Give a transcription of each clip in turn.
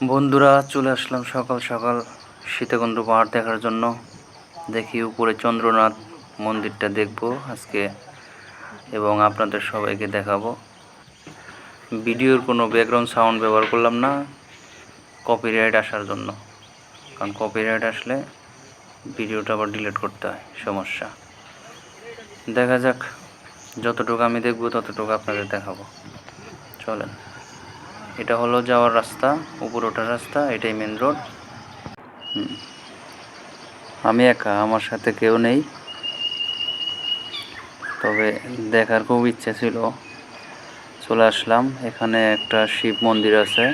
বন্ধুরা, চলে আসলাম সকাল সকাল সীতাকুণ্ড পাহাড় দেখার জন্য। দেখি উপরে চন্দ্রনাথ মন্দিরটা দেখব আজকে এবং আপনাদের সবাইকে দেখাবো। ভিডিওর কোনো ব্যাকগ্রাউন্ড সাউন্ড ব্যবহার করলাম না কপিরাইট আসার জন্য, কারণ কপিরাইট আসলে ভিডিওটা আবার ডিলিট করতে হয়, সমস্যা। দেখা যাক, যতটুকু আমি দেখব ততটুকু আপনাদের দেখাবো। চলেন, এটা হলো যাওয়ার রাস্তা, উপরে ওঠার রাস্তা, এটাই মেন রোড। আমি একা, আমার সাথে কেউ নেই, তবে দেখার খুব ইচ্ছে ছিল। চলে আসলাম। এখানে একটা শিব মন্দির আছে,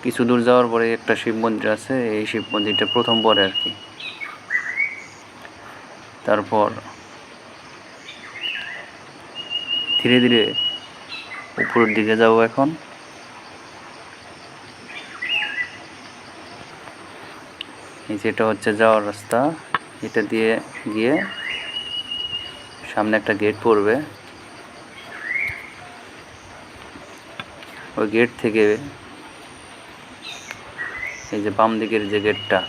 কিছু দূর যাওয়ার পরে একটা শিব মন্দির আছে। এই শিব মন্দিরটা প্রথম পরে আর কি। তারপর ধীরে ধীরে উপরের দিকে যাব এখন। এই যেটা হচ্ছে যাওয়ার রাস্তা, এটা দিয়ে গিয়ে সামনে একটা গেট পড়বে। ওই গেট থেকে এই যে বাম দিকের যে গেটটা,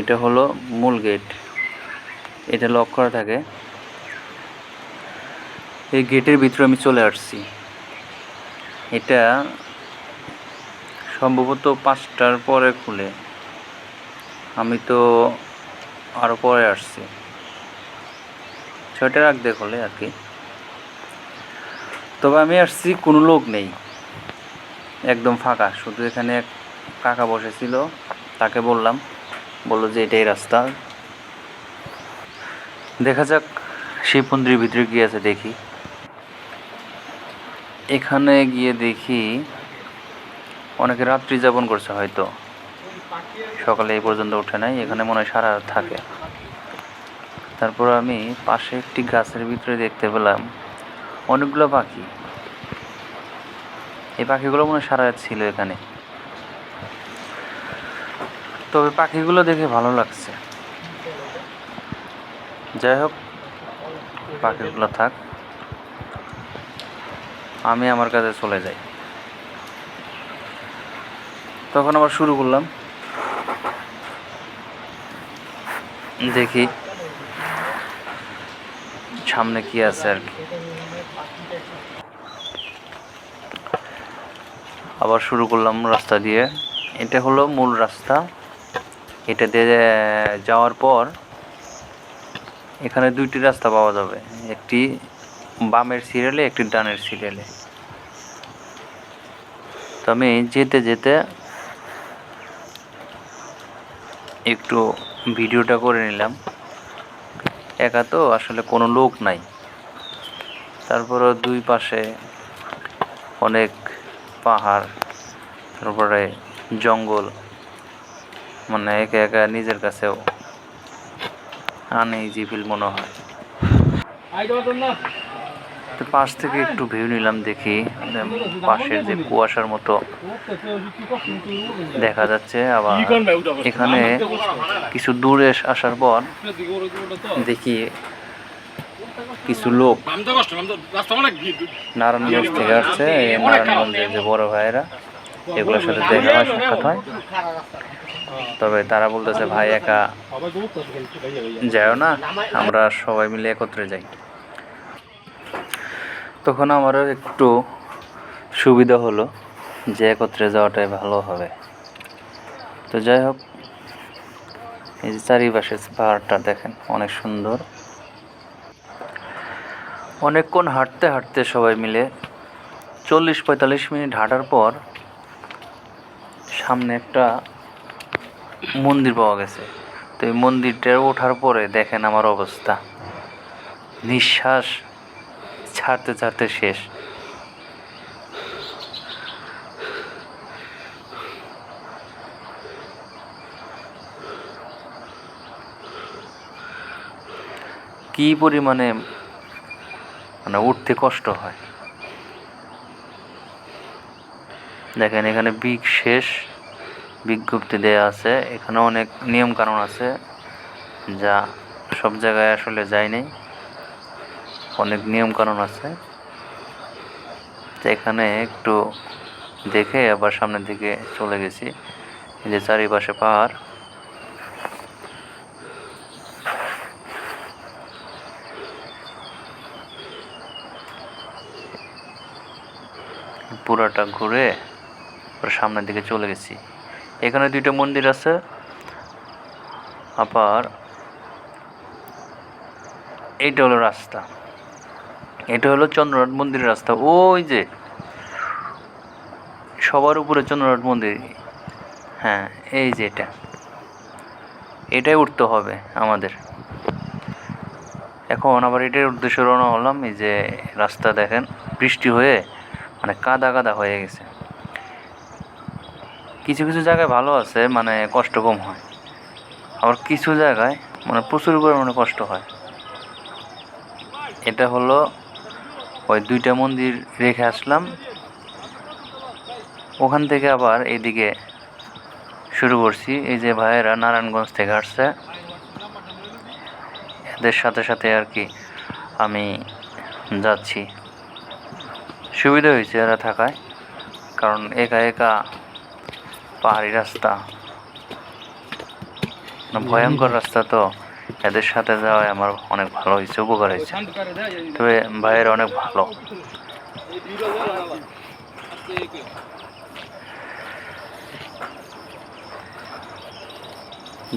এটা হলো মূল গেট। এটা লক করা থাকে। এই গেটের ভিতরে আমি চলে আসছি। এটা সম্ভবত 5টার পরে খুলে, আমি তো আরও পরে আসছি, 6টার আগ দিয়ে খোলে আর কি। তবে আমি আসছি, কোনো লোক নেই, একদম ফাঁকা। শুধু এখানে এক কাকা বসেছিল, তাকে বললাম, বললো যে এটাই রাস্তা। দেখা যাক শিব মন্দিরের ভিতরে গিয়ে আছে দেখি। এখানে গিয়ে দেখি অনেকে রাত্রি যাপন করছে, হয়তো সকালে এই পর্যন্ত ওঠে নাই। এখানে মনে হয় সারা রাত থাকে। তারপর আমি পাশে একটি গাছের ভিতরে দেখতে পেলাম অনেকগুলো পাখি। এই পাখিগুলো মনে হয় সারা রাত ছিল এখানে। তবে পাখিগুলো দেখে ভালো লাগছে। যাই হোক, পাখিগুলো থাক, আমি আমার কাজে চলে যাই। তখন আবার শুরু করলাম, দেখি সামনে কি আছে আর কি। আবার শুরু করলাম রাস্তা দিয়ে। এটা হলো মূল রাস্তা। এটা দিয়ে যাওয়ার পর এখানে 2টি রাস্তা পাওয়া যাবে, একটি বামের সিরিয়ালে, একটি ডানের সিরিয়ালে। তো আমি যেতে যেতে একটু ভিডিওটা করে নিলাম। একা তো, আসলে কোনো লোক নাই। তারপরে দুই পাশে অনেক পাহাড়, তারপরে জঙ্গল, মানে একা একা নিজের কাছেও আনইজি ফিল মনে হয়। তো পাশ থেকে একটু ভিউ নিলাম, দেখি পাশের যে কুয়াশার মতো দেখা যাচ্ছে। আবার এখানে কিছু দূরে আসার পর দেখি কিছু লোক নারায়ণগঞ্জ থেকে আসছে। এই নারায়ণগঞ্জের যে বড় ভাইয়েরা, এগুলোর সাথে দেখা হয়, সাক্ষাৎ হয়। তবে তারা বলতেছে, ভাই একা যাও না, আমরা সবাই মিলে একত্রে যাই। তখন আমারও একটু সুবিধা হলো যে একত্রে যাওয়াটাই ভালো হবে। তো যাই হোক, এই যে চারিপাশে পাহাড়টা দেখেন, অনেক সুন্দর। অনেকক্ষণ হাঁটতে হাঁটতে সবাই মিলে 40-45 মিনিট হাঁটার পর সামনে একটা মন্দির পাওয়া গেছে। তো এই মন্দিরটা ওঠার পরে দেখেন আমার অবস্থা, নিঃশ্বাস ছাড়তে ছাড়তে শেষ। কি পরিমাণে মানে উঠতে কষ্ট হয় দেখেন। এখানে বিশেষ বিজ্ঞপ্তি দেয়া আছে। এখানে অনেক নিয়ম কানুন আছে, যা সব জায়গায় আসলে যায় নাই। অনেক নিয়ম কানুন আছে, তো এখানে একটু দেখে আবার সামনের দিকে চলে গেছি। এই যে চারিপাশে পাহাড়। পুরাটা ঘুরে সামনের দিকে চলে গেছি। এখানে 2টা মন্দির আছে। আবার এইটা হলো রাস্তা, এটা হলো চন্দ্রনাথ মন্দিরের রাস্তা। ওই যে সবার উপরে চন্দ্রনাথ মন্দির, হ্যাঁ এই যে এটাই উঠতে হবে আমাদের। এখন আবার এটার উদ্দেশ্যে রওনা হলাম। এই যে রাস্তা দেখেন, বৃষ্টি হয়ে মানে কাদা কাদা হয়ে গেছে। কিছু কিছু জায়গায় ভালো আছে, মানে কষ্ট কম হয়, আবার কিছু জায়গায় মানে প্রচুর পরিমাণে কষ্ট হয়। এটা হলো ওই 2টা মন্দির রেখে আসলাম, ওখান থেকে আবার এইদিকে শুরু করছি। এই যে ভাইয়েরা নারায়ণগঞ্জ থেকে আসছে, এদের সাথে সাথে আর কি আমি যাচ্ছি। সুবিধা হয়েছে এরা থাকায়, কারণ একা একা পাহাড়ি রাস্তা, ভয়ঙ্কর রাস্তা, তো এদের সাথে যাওয়ায় আমার অনেক ভালো হয়েছে, উপকার হয়েছে। তবে ভাইয়েরা অনেক ভালো।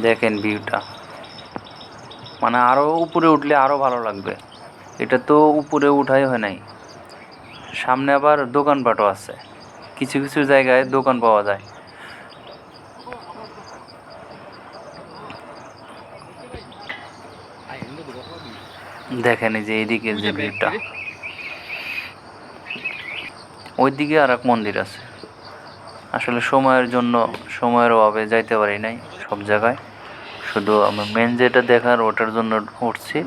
দেখেন ভিউটা, মানে আরও উপরে উঠলে আরও ভালো লাগবে। এটা তো উপরে উঠাই হয় নাই। সামনে আবার দোকানপাটও আছে, কিছু কিছু জায়গায় দোকান পাওয়া যায়। দেখেন এই যে এইদিকে যে ভিউটা, ওইদিকে আর এক মন্দির আছে। আসলে সময়ের অভাবে যাইতে পারি নাই সব জায়গায়, শুধু আমার মেন যেটা দেখার ওটার জন্য উঠছি,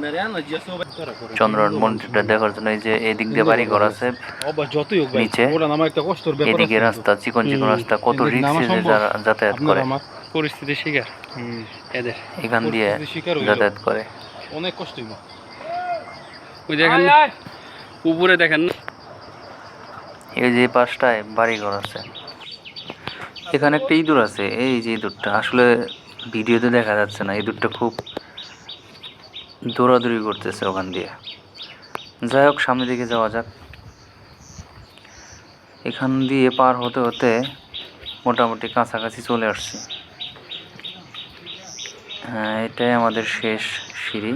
চন্দ্রনাথ মন্দিরটা দেখার জন্য। এই যে এদিক দিয়ে বাড়ি ঘর আছে নিচে, এদিকে রাস্তা চিকন চিকন রাস্তা, কত রিক্সে যে যারা যাতায়াত করে, পরিস্থিতি শিকার এদের এখান দিয়ে যাতায়াত করে। অনেক কষ্ট। ওই দেখেন উপরে দেখেন, এই যে পাশটায় বাড়ি ঘর আছে। এখানে একটা ইঁদুর আছে, এই যে ইঁদুরটা আসলে ভিডিওতে দেখা যাচ্ছে না। ইঁদুরটা খুব দৌড়াদৌড়ি করতেছে ওখান দিয়ে। যাই হোক, সামনের দিকে যাওয়া যাক। এখান দিয়ে পার হতে হতে মোটামুটি কাছাকাছি চলে আসছি। হ্যাঁ, এটাই আমাদের শেষ সিঁড়ি,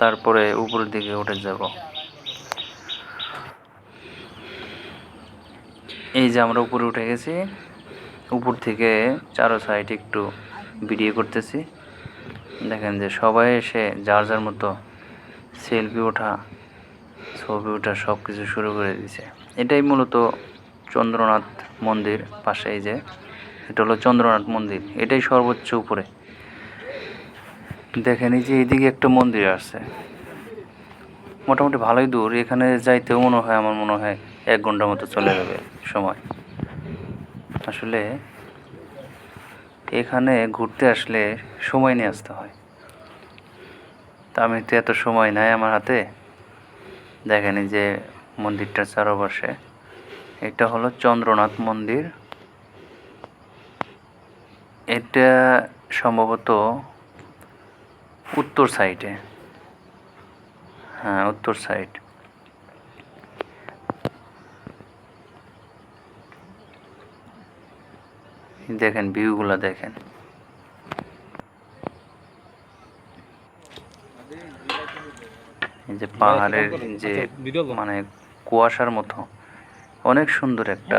তারপরে উপরের দিকে উঠে যাব। এই যে আমরা উপরে উঠে গেছি, উপর থেকে চারো সাইড একটু ভিডিও করতেছি। দেখেন যে সবাই এসে যার যার মতো সেলফি ওঠা, ছবি ওঠা সব কিছু শুরু করে দিয়েছে। এটাই মূলত চন্দ্রনাথ মন্দির। পাশে এই যে এটা হলো চন্দ্রনাথ মন্দির, এটাই সর্বোচ্চ উপরে। দেখেন এই যে এইদিকে একটা মন্দির আছে, মোটামুটি ভালোই দূর। এখানে যাইতেও আমার মনে হয় 1 ঘন্টার মতো চলে যাবে সময়। আসলে এখানে ঘুরতে আসলে সময় নিয়ে আসতে হয়, তা আমি তো এত সময় নাই আমার হাতে। দেখেন এই যে মন্দিরটার চারপাশে, এটা হলো চন্দ্রনাথ মন্দির। এটা সম্ভবত উত্তর সাইডে, হ্যাঁ উত্তর সাইড। দেখেন ভিউগুলা দেখেন। এই যে পাহাড়ের যে মানে কুয়াশার মতো অনেক সুন্দর একটা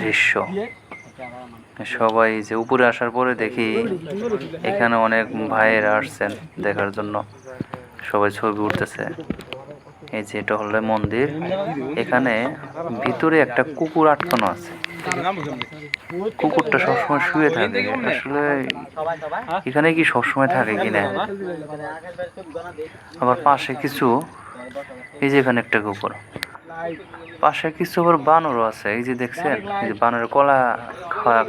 দৃশ্য। সবাই যে উপরে আসার পরে দেখি এখানে অনেক ভাইয়েরা আসছেন দেখার জন্য, সবাই ছবি উঠতেছে। এই যে এটা হলো মন্দির। এখানে ভিতরে একটা কুকুর আটকানো আছে, কুকুরটা সবসময় শুয়ে থাকে। আসলে এখানে কি সবসময় থাকে কিনা। আবার পাশে কিছু, এই যে এখানে একটা কুকুর, পাশে কিছু আবার বানরও আছে। এই যে দেখছেন, এই যে বানরের কলা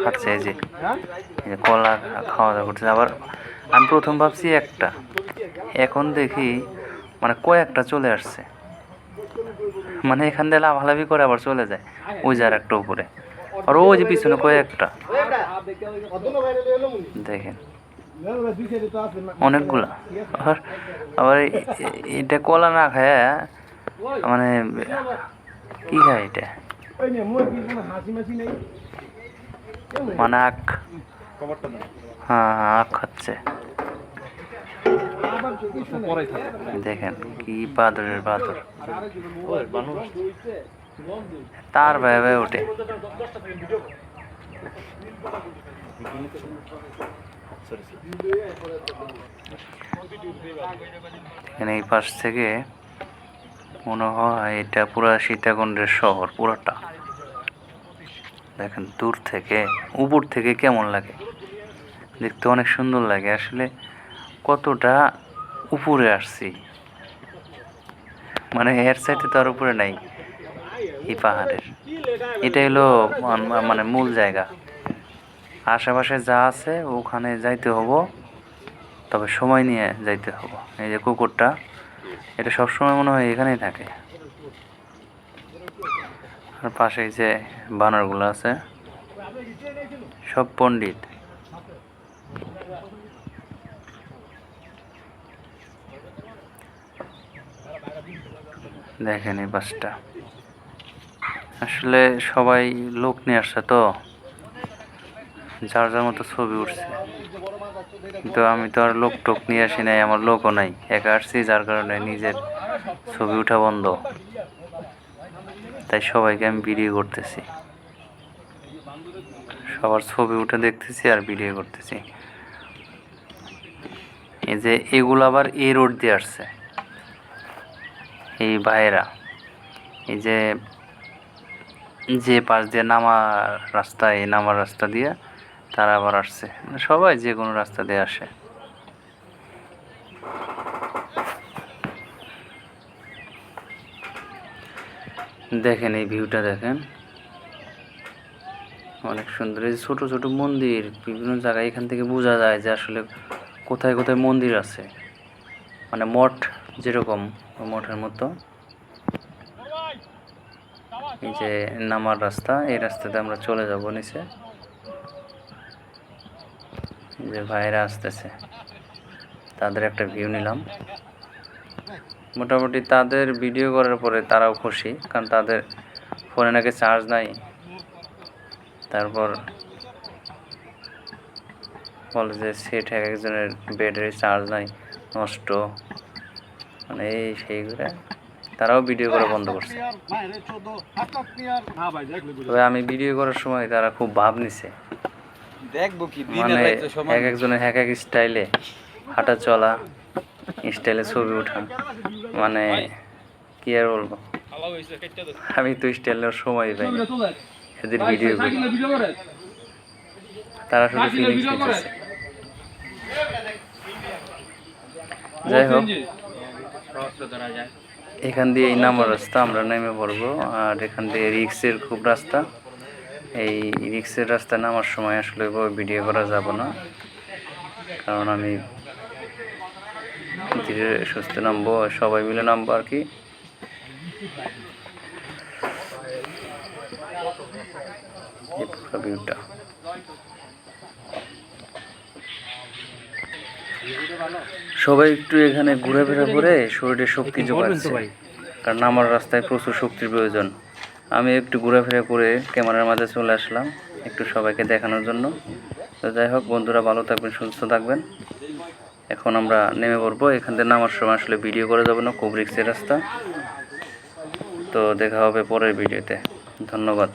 খাচ্ছে, এই যে কলা খাওয়া দাওয়া করতেছে। আবার আমি প্রথম ভাবছি একটা, এখন দেখি মানে কয়েকটা চলে আসছে। মানে এখান দিয়ে লাভালাভি করে আবার চলে যায় ওই যে আর একটা উপরে, আর ওই যে পিছনে কয়েকটা দেখেন অনেকগুলা। আবার এটা কলা না খায় মানে কি খায় এটা, মানে আখ, হ্যাঁ আখ খাচ্ছে। দেখেন কি বাদরের বাদর, তার ভাই ভাই ওঠে। এখানে এই পাশ থেকে মনে হয় এটা পুরা সীতাকুণ্ডের শহর পুরাটা। দেখেন দূর থেকে উপর থেকে কেমন লাগে, দেখতে অনেক সুন্দর লাগে। আসলে কতটা উপরে আসছি, মানে এর চাইতে তো আর উপরে নাই এই পাহাড়ের। এটাই হলো মানে মূল জায়গা। আশেপাশে যা আছে ওখানে যাইতে হবো, তবে সময় নিয়ে যাইতে হবো। এই যে কুকুরটা, এটা সবসময় মনে হয় এখানেই থাকে। আর পাশে যে বানরগুলো আছে সব পণ্ডিত। দেখেন এই বাসটা, আসলে সবাই লোক নিয়ে আসছে তো, যার যার মতো ছবি উঠছে। কিন্তু আমি তো আর লোক টোক নিয়ে আসি নাই, আমার লোকও নাই, একা আসছি, যার কারণে নিজের ছবি উঠা বন্ধ। তাই সবাইকে আমি ভিডিও করতেছি, সবার ছবি উঠে দেখতেছি আর ভিডিও করতেছি। এই যে এগুলো আবার এই রোড দিয়ে আসছে এই ভাইয়েরা, এই যে যে পাশ দিয়ে নামার রাস্তা, এই নামার রাস্তা দিয়ে তারা আবার আসছে। সবাই যে কোনো রাস্তা দিয়ে আসে। দেখেন এই ভিউটা দেখেন, অনেক সুন্দর। এই ছোট ছোট মন্দির বিভিন্ন জায়গায়, এখান থেকে বোঝা যায় যে আসলে কোথায় কোথায় মন্দির আছে, মানে মঠ যেরকম মঠের মতো। এই যে নামার রাস্তা, এই রাস্তাতে আমরা চলে যাব নিচে। যে ভাইরা আসতেছে, তাদের একটা ভিউ নিলাম। মোটামুটি তাদের ভিডিও করার পরে তারাও খুশি, কারণ তাদের ফোনে নাকি চার্জ নাই। তারপর বলে যে সেট এক একজনের ব্যাটারি চার্জ নাই, নষ্ট, মানে এই সেইগুলো তারাও ভিডিও করা বন্ধ করছে। তবে আমি ভিডিও করার সময় তারা খুব ভাব নিছে, মানে এক একজনের এক এক স্টাইলে হাঁটা চলা, স্টাইলে ছবি ওঠা, মানে কি আর বলবো, আমি তো স্টাইলের সময় পাই না এদের ভিডিও করি। তারা শুধু ফিলিংস নিতেছে। যাই হোক, এখান দিয়ে এই নামার রাস্তা, আমরা নেমে পড়বো। আর এখান দিয়ে রিক্সের খুব রাস্তা, এই রিক্সের রাস্তা নামার সময় আসলে ভিডিও করা যাব না, কারণ আমি ধীরে সুস্থে নামবো, সবাই মিলে নামবো আর কি। এই পুরো ভিউটা সবাই একটু এখানে ঘোরাফেরা করে শরীরে শক্তি যোগাচ্ছে, কারণ আমার রাস্তায় প্রচুর শক্তির প্রয়োজন। আমি একটু ঘোরাফেরা করে ক্যামেরার মাঝে চলে আসলাম একটু সবাইকে দেখানোর জন্য। তো যাই হোক বন্ধুরা, ভালো থাকবেন, সুস্থ থাকবেন। এখন আমরা নেমে পড়বো। এখান থেকে নামার সময় আসলে ভিডিও করা যাবে না, খুব রিস্কের রাস্তা। তো দেখা হবে পরের ভিডিওতে। ধন্যবাদ।